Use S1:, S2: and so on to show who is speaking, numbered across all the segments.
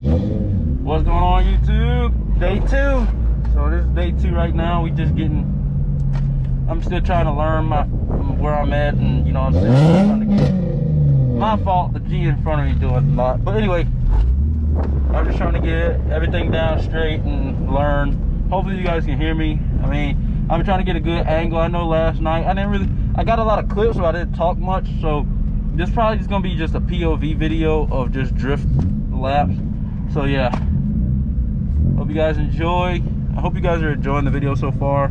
S1: What's going on, YouTube? Day 2. So this is day 2 right now. I'm still trying to learn where I'm at, and you know what I'm saying, I'm trying to get, my fault, the G in front of me doing a lot. But anyway, I'm just trying to get everything down straight and learn. Hopefully you guys can hear me. I mean, I'm trying to get a good angle. I know last night I got a lot of clips, so I didn't talk much. So this probably just gonna be just a POV video of just drift laps. So yeah, hope you guys enjoy. I hope you guys are enjoying the video so far.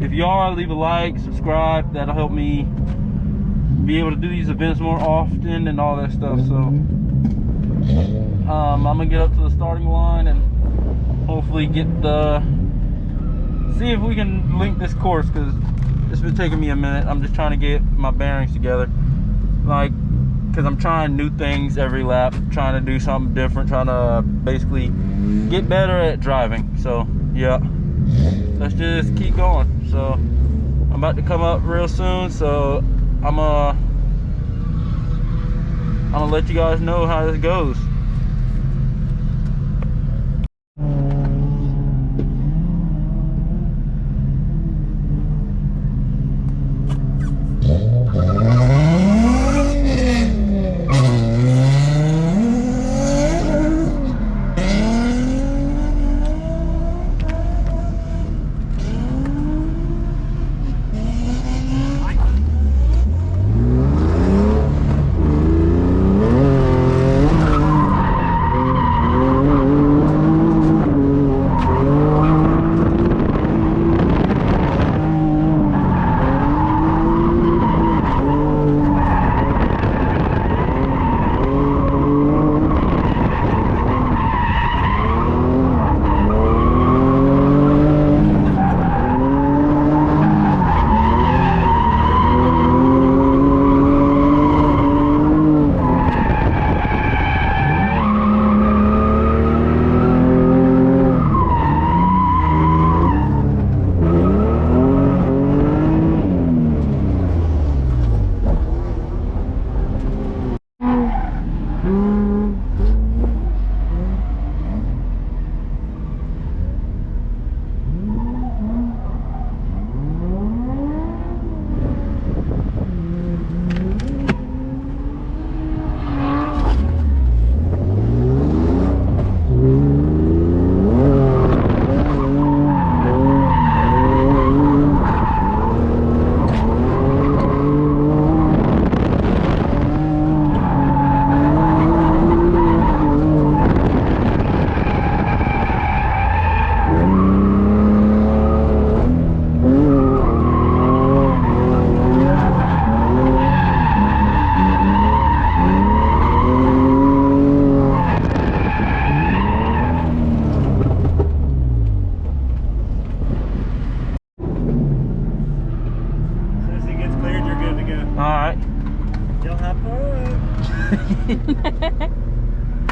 S1: If you are, leave a like, subscribe. That'll help me be able to do these events more often and all that stuff. So I'm gonna get up to the starting line and hopefully see if we can link this course, because it's been taking me a minute. I'm just trying to get my bearings together, because I'm trying new things every lap, trying to do something different, trying to basically get better at driving. So yeah, let's just keep going. So I'm about to come up real soon, so I'm gonna let you guys know how this goes.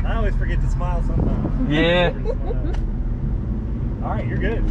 S2: I always forget to smile sometimes.
S1: Yeah.
S2: All right, you're good.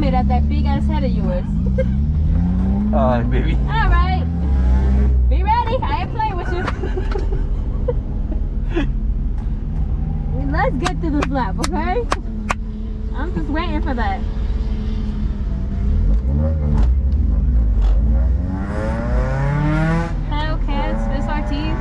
S3: At that big ass head of yours.
S1: Alright, baby.
S3: Alright. Be ready. I ain't playing with you. Let's get to this lap, okay? I'm just waiting for that. Hello, kids. SRTs.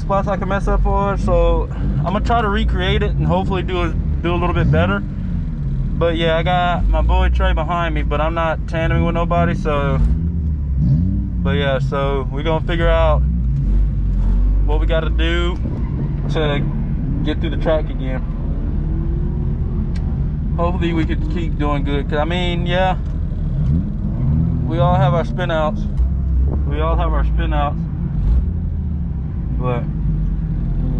S1: spots I can mess up on. So I'm gonna try to recreate it and hopefully do a little bit better. But yeah, I got my boy Trey behind me, but I'm not tandeming with nobody. So, but yeah, so we're gonna figure out what we got to do to get through the track again. Hopefully we could keep doing good. Cause I mean, yeah, we all have our spin outs. But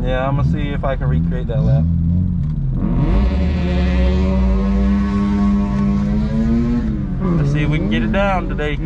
S1: yeah, I'm gonna see if I can recreate that lap. Let's see if we can get it down today.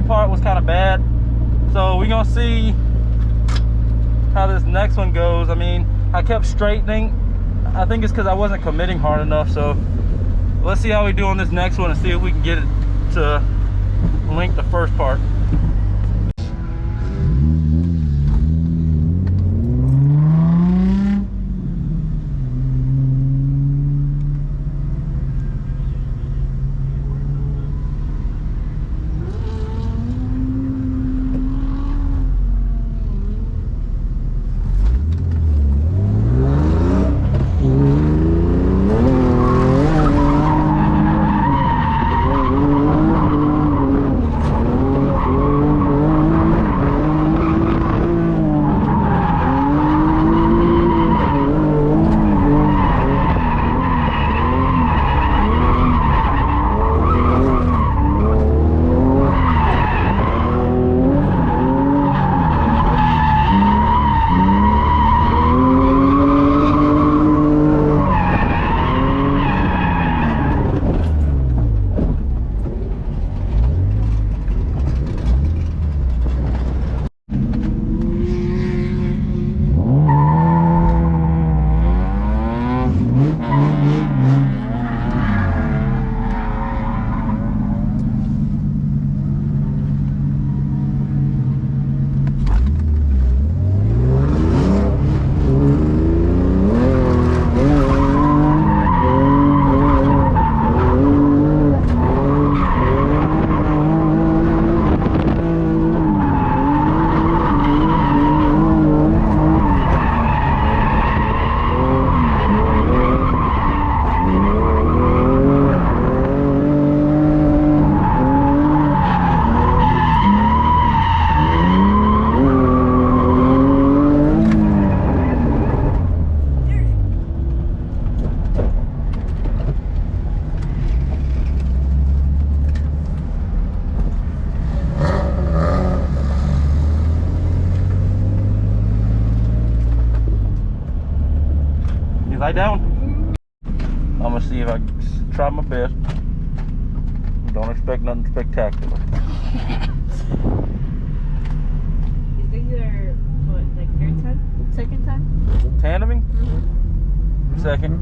S1: Part was kind of bad, so we're gonna see how this next one goes. I mean, I kept straightening. I think it's because I wasn't committing hard enough. So let's see how we do on this next one and see if we can get it to link the first part. Lie down. I'm gonna see if I can try my best. Don't expect nothing spectacular.
S3: Is this your, what, like third time? Second time?
S1: Tandeming? Mm-hmm. Second.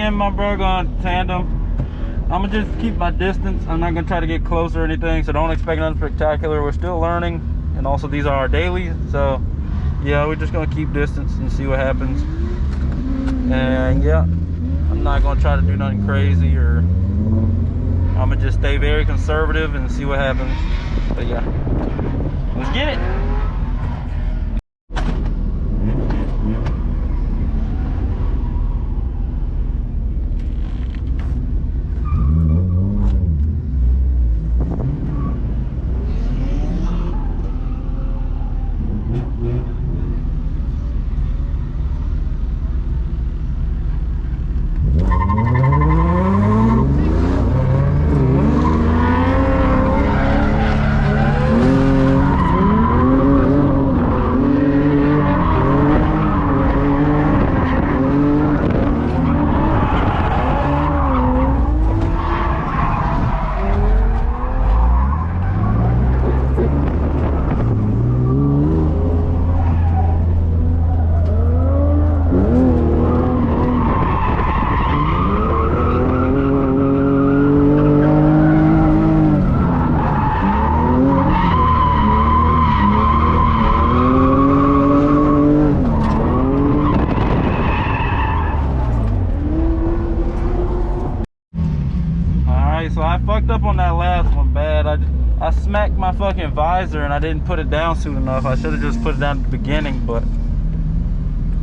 S1: and my bro going Tandem. I'm gonna just keep my distance. I'm not gonna try to get close or anything, so don't expect nothing spectacular. We're still learning, and also these are our dailies, so yeah, we're just gonna keep distance and see what happens. And yeah, I'm not gonna try to do nothing crazy, or I'm gonna just stay very conservative and see what happens. But yeah, let's get it. So I fucked up on that last one bad. I smacked my fucking visor and I didn't put it down soon enough. I should have just put it down at the beginning, but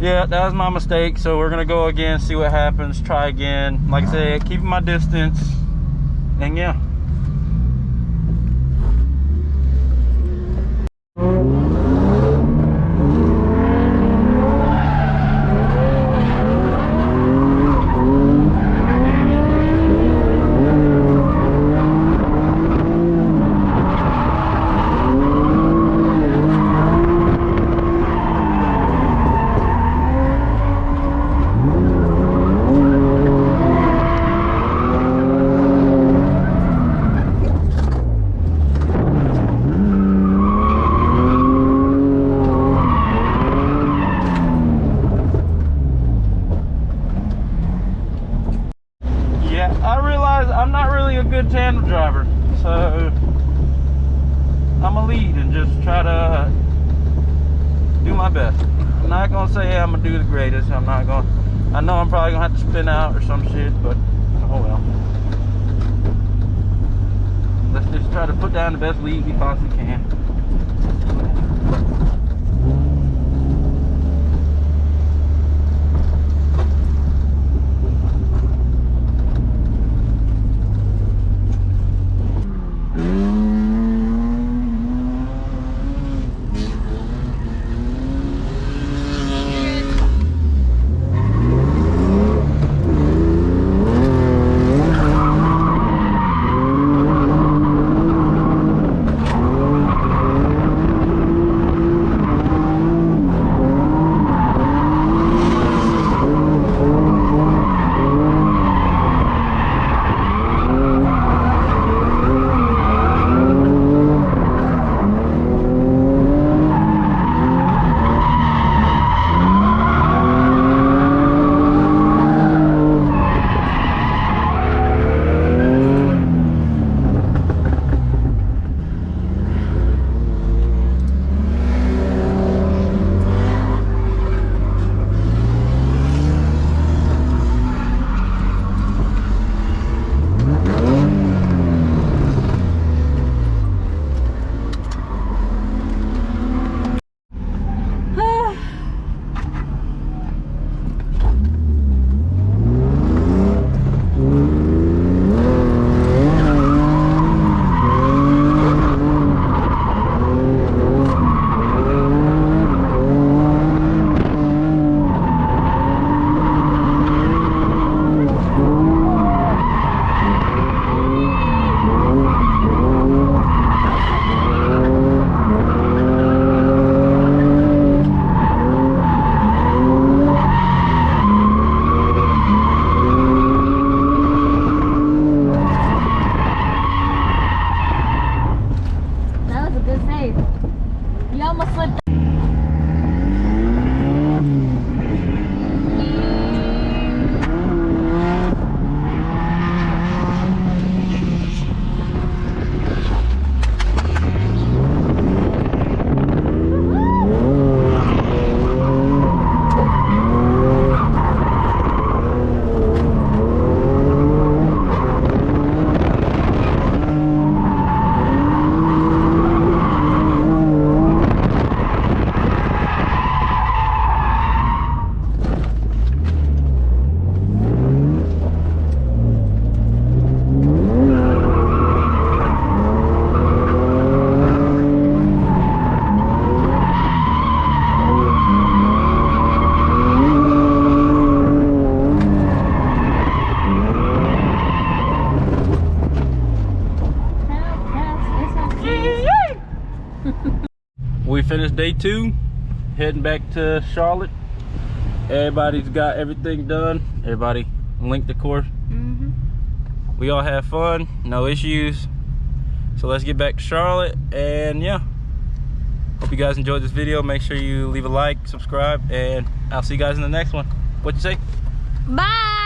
S1: yeah, that was my mistake. So we're gonna go again, see what happens, try again. Like I said, keeping my distance, and yeah. I realize I'm not really a good tandem driver, so I'm gonna lead and just try to do my best. I'm not gonna say I'm gonna do the greatest. I know I'm probably gonna have to spin out or some shit, but oh well. Let's just try to put down the best lead we possibly can. We finished day 2, heading back to Charlotte. Everybody's got everything done. Everybody linked the course. We all have fun, no issues. So let's get back to Charlotte, and yeah. Hope you guys enjoyed this video. Make sure you leave a like, subscribe, and I'll see you guys in the next one. What you say?
S3: Bye.